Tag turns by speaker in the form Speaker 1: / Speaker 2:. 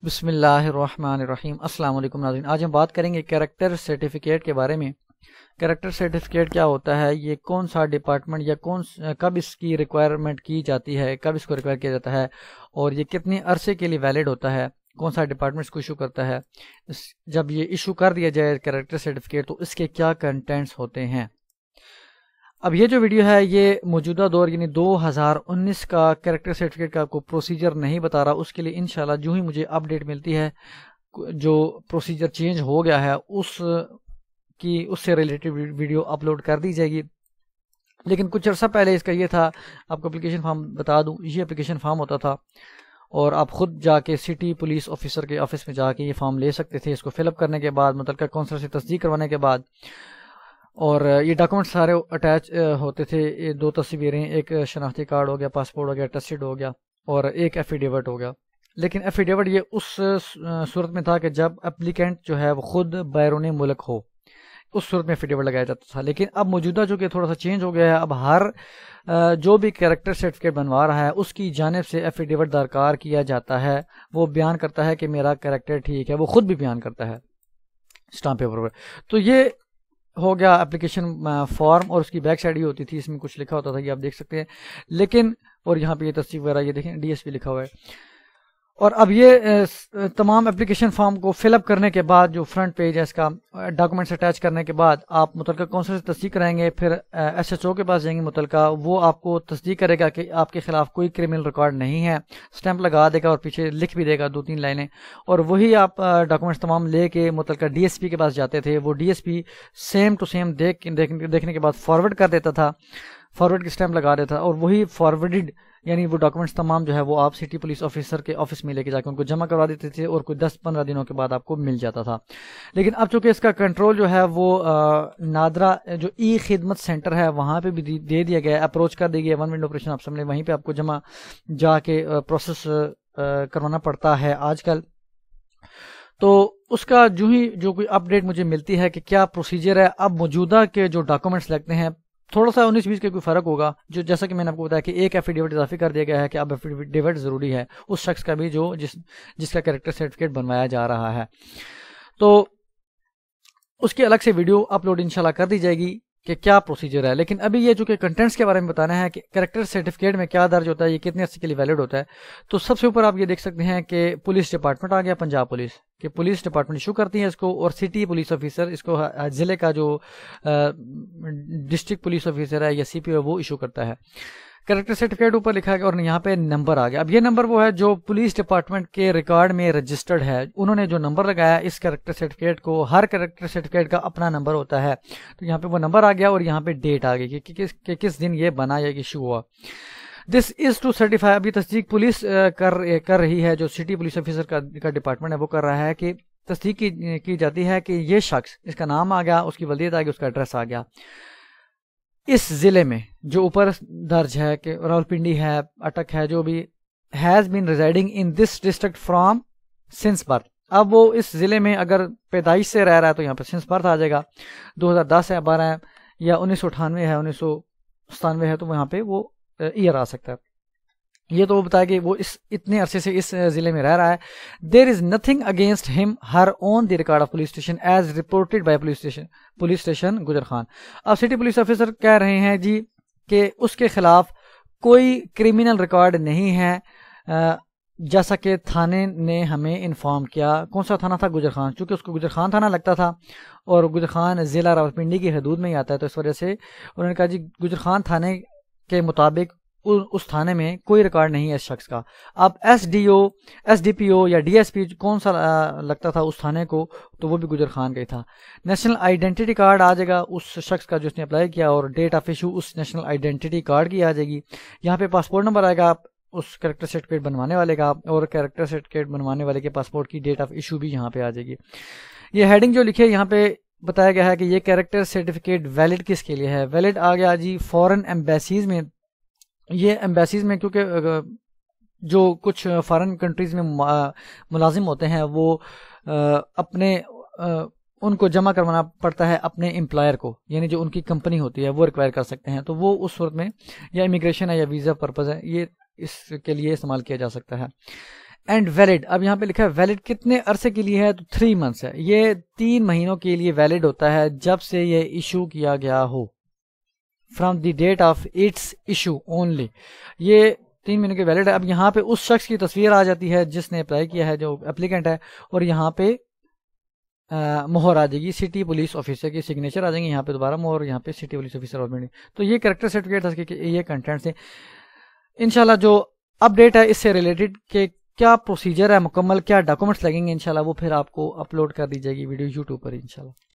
Speaker 1: بسم اللہ الرحمن الرحیم۔ السلام علیکم ناظرین، آج ہم بات کریں گے کریکٹر سرٹیفکیٹ کے بارے میں۔ کریکٹر سرٹیفکیٹ کیا ہوتا ہے، یہ کون سا ڈپارٹمنٹ یا کب اس کی ریکوائرمنٹ کی جاتی ہے، کب اس کو ریکوائر کیا جاتا ہے، اور یہ کتنے عرصے کے لیے ویلڈ ہوتا ہے، کون سا ڈپارٹمنٹ اس کو ایشو کرتا ہے، جب یہ ایشو کر دیا جائے کریکٹر سرٹیفکیٹ تو اس کے کیا کنٹینٹس ہوتے ہیں۔ اب یہ جو ویڈیو ہے یہ موجودہ دور یعنی 2019 کا کریکٹر سرٹیفکیٹ کا کوئی پروسیجر نہیں بتا رہا، اس کے لیے انشاءاللہ جو ہی مجھے اپڈیٹ ملتی ہے جو پروسیجر چینج ہو گیا ہے اس سے ریلیٹڈ ویڈیو اپلوڈ کر دی جائے گی۔ لیکن کچھ عرصہ پہلے اس کا یہ تھا، آپ کو اپلیکیشن فارم بتا دوں، یہ اپلیکیشن فارم ہوتا تھا اور آپ خود جا کے سٹی پولیس آفیسر کے آفس میں جا کے یہ فارم لے سکتے تھے۔ اس کو فل اپ کرنے کے بعد متعلقہ کونسلر سے تصدیق کروانے کے بعد، اور یہ ڈاکومنٹ سارے اٹیچ ہوتے تھے، یہ 2 تصویریں، ایک شناختی کارڈ ہو گیا، پاسپورٹ ہو گیا، ٹسٹڈ ہو گیا، اور ایک ایفیڈیوٹ ہو گیا۔ لیکن ایفیڈیوٹ یہ اس صورت میں تھا کہ جب اپلیکینٹ جو ہے وہ خود بیرون ملک ہو، اس صورت میں ایفیڈیوٹ لگایا جاتا تھا۔ لیکن اب موجودہ جو کہ تھوڑا سا چینج ہو گیا ہے، اب ہر جو بھی کریکٹر سرٹیفکیٹ بنوا رہا ہے اس کی جانب سے ایفیڈیوٹ درکار کیا جاتا ہے۔ وہ بیان کرتا ہے کہ میرا کریکٹر ٹھیک ہے، وہ خود بھی بیان کرتا ہے اسٹامپ پیپر پر۔ تو یہ ہو گیا اپلیکیشن فارم، اور اس کی بیک سائڈ یہ ہوتی تھی، اس میں کچھ لکھا ہوتا تھا، یہ آپ دیکھ سکتے ہیں۔ لیکن اور یہاں پہ یہ تصدیق وغیرہ یہ دیکھیں DSP لکھا ہوا ہے۔ اور اب یہ تمام اپلیکیشن فارم کو فل اپ کرنے کے بعد جو فرنٹ پیج ہے اس کا، ڈاکومنٹس اٹیچ کرنے کے بعد آپ متعلقہ کونسلر سے تصدیق کرائیں گے، پھر SHO کے پاس جائیں گے متعلقہ، وہ آپ کو تصدیق کرے گا کہ آپ کے خلاف کوئی کرمنل ریکارڈ نہیں ہے، سٹیمپ لگا دے گا اور پیچھے لکھ بھی دے گا 2-3 لائنیں، اور وہی آپ ڈاکومنٹس تمام لے کے متعلقہ DSP کے پاس جاتے تھے۔ وہ DSP سیم ٹو سیم دیکھنے کے بعد فارورڈ کر دیتا تھا، فارورڈ کی سٹیمپ لگا دیتا تھا، اور وہی فارورڈڈ یعنی وہ ڈاکومنٹس تمام جو ہے وہ آپ سٹی پولیس آفیسر کے آفس میں لے کے جا کے ان کو جمع کروا دیتے تھے، اور کوئی 10-15 دنوں کے بعد آپ کو مل جاتا تھا۔ لیکن اب چونکہ اس کا کنٹرول جو ہے وہ نادرا جو خدمت سینٹر ہے وہاں پہ بھی دے دیا گیا ہے، اپروچ کر دی گئی ہے، 1 ونڈو آپریشن آپ سمجھ لیں، وہیں پہ آپ کو جا کے پروسیس کروانا پڑتا ہے آج کل۔ تو اس کا جو کوئی اپڈیٹ مجھے ملتی ہے کہ کیا پروسیجر ہے، اب موجودہ کے جو ڈاکومنٹس لگتے ہیں تھوڑا سا 19-20 کے کوئی فرق ہوگا، جو جیسا کہ میں نے آپ کو بتایا کہ ایک ایفیڈیوٹ اضافی کر دیا گیا ہے کہ اب ایفیڈیوٹ ضروری ہے اس شخص کا بھی جس کا کریکٹر سرٹیفکیٹ بنوایا جا رہا ہے۔ تو اس کی الگ سے ویڈیو اپلوڈ انشاءاللہ کر دی جائے گی کہ کیا پروسیجر ہے۔ لیکن ابھی یہ جو کہ کنٹینٹس کے بارے میں بتانا ہے کہ کریکٹر سرٹیفکیٹ میں کیا درج ہوتا ہے، یہ کتنے عرصے کے لیے ویلڈ ہوتا ہے۔ تو سب سے اوپر آپ یہ دیکھ سکتے ہیں کہ پولیس ڈپارٹمنٹ آ گیا، پنجاب پولیس کہ پولیس ڈپارٹمنٹ ایشو کرتی ہے اس کو، اور سٹی پولیس آفیسر اس کو، ضلع کا جو ڈسٹرکٹ پولیس آفیسر ہے یا CPO وہ ایشو کرتا ہے۔ کریکٹر سرٹیفکیٹ اوپر لکھا گیا اور یہاں پہ نمبر آ گیا۔ اب یہ نمبر وہ ہے جو پولیس ڈپارٹمنٹ کے ریکارڈ میں رجسٹرڈ ہے، انہوں نے جو نمبر لگایا اس کریکٹر سرٹیفکیٹ کو، ہر کریکٹر سرٹیفکیٹ کا اپنا نمبر ہوتا ہے، تو یہاں پہ وہ نمبر آ گیا اور یہاں پہ ڈیٹ آ گئی کہ کس دن یہ بنا یا ایشو ہوا۔ دس از ٹو سرٹیفائی، اب یہ تصدیق پولیس کر رہی ہے، جو سٹی پولیس آفیسر کا ڈپارٹمنٹ ہے وہ کر رہا ہے کہ تصدیق کی جاتی ہے کہ یہ شخص، اس کا نام آ گیا، اس کی ولدیت آ گئی، اس کا ایڈریس آ گیا، اس ضلع میں جو اوپر درج ہے کہ راولپنڈی ہے، اٹک ہے، جو بھی has been residing in this district from since birth. اب وہ اس ضلع میں اگر پیدائش سے رہ رہا ہے تو یہاں پہ سنس برتھ آ جائے گا، 2010 ہے، 12 ہے، یا 1998 ہے، 1997 ہے، تو یہاں پہ وہ ایئر آ سکتا ہے۔ یہ تو وہ بتایا کہ وہ اتنے عرصے سے اس ضلع میں رہ رہا ہے۔ دیر از nothing against him here on the record of police station as reported by police station Gujar Khan. اب سٹی پولیس آفیسر کہہ رہے ہیں جی کہ اس کے خلاف کوئی کرمنل ریکارڈ نہیں ہے، جیسا کہ تھانے نے ہمیں انفارم کیا۔ کون سا تھانہ تھا؟ گجر خان، چونکہ اس کو گجر خان تھانہ لگتا تھا اور گجر خان ضلع راولپنڈی کی حدود میں ہی آتا ہے، تو اس وجہ سے انہوں نے کہا جی گجر خان تھانے کے مطابق اس تھانے میں کوئی ریکارڈ نہیں ہے اس شخص کا۔ اب SDPO یا DSP کون سا لگتا تھا اس تھانے کو، تو وہ بھی گجر خان کا ہی تھا۔ نیشنل آئیڈینٹی کارڈ آ جائے گا اس شخص کا جو اس نے اپلائی کیا، اور ڈیٹ آف ایشو اس نیشنل آئیڈینٹی کارڈ کی آ جائے گی۔ یہاں پہ پاسپورٹ نمبر آئے گا اس کریکٹر سرٹیفکیٹ بنوانے والے کا، اور کریکٹر سرٹیفکیٹ بنوانے والے کے پاسپورٹ کی ڈیٹ آف ایشو بھی یہاں پہ آ جائے گی۔ یہ ہیڈنگ جو لکھے یہاں پہ بتایا گیا ہے کہ یہ کریکٹر سرٹیفکیٹ ویلڈ کس کے لیے ہے۔ ویلڈ آ گیا جی فورن ایمبیسیز میں، یہ ایمبیسیز میں کیونکہ جو کچھ فارن کنٹریز میں ملازم ہوتے ہیں وہ اپنے ان کو جمع کروانا پڑتا ہے اپنے امپلائر کو، یعنی جو ان کی کمپنی ہوتی ہے وہ ریکوائر کر سکتے ہیں، تو وہ اس صورت میں یا امیگریشن ہے یا ویزا پرپز ہے، یہ اس کے لیے استعمال کیا جا سکتا ہے۔ And valid. اب یہاں پہ لکھا ہے ویلڈ کتنے عرصے کے لیے ہے تو 3 months ہے. یہ 3 مہینوں کے لیے ویلڈ ہوتا ہے جب سے یہ ایشو کیا گیا ہو. From the date of its issue only. یہ 3 مہینوں کے ویلڈ ہے. اب یہاں پہ اس شخص کی تصویر آ جاتی ہے جس نے اپلائی کیا ہے, جو اپلیکینٹ ہے, اور یہاں پہ مہر آ جائے گی سٹی پولیس آفیسر کی سگنیچر آ جائیں گے, یہاں پہ دوبارہ مہر, یہاں پہ سٹی پولیس آفیسر اور. تو یہ کریکٹر سرٹیفکیٹ تھا کہ یہ کنٹینٹس ہیں. انشاءاللہ جو اپڈیٹ ہے اس سے ریلیٹڈ کہ کیا پروسیجر ہے مکمل, کیا ڈاکومنٹس لگیں گے, انشاءاللہ وہ پھر آپ کو اپلوڈ کر دی جائے گی ویڈیو یوٹیوب پر انشاءاللہ.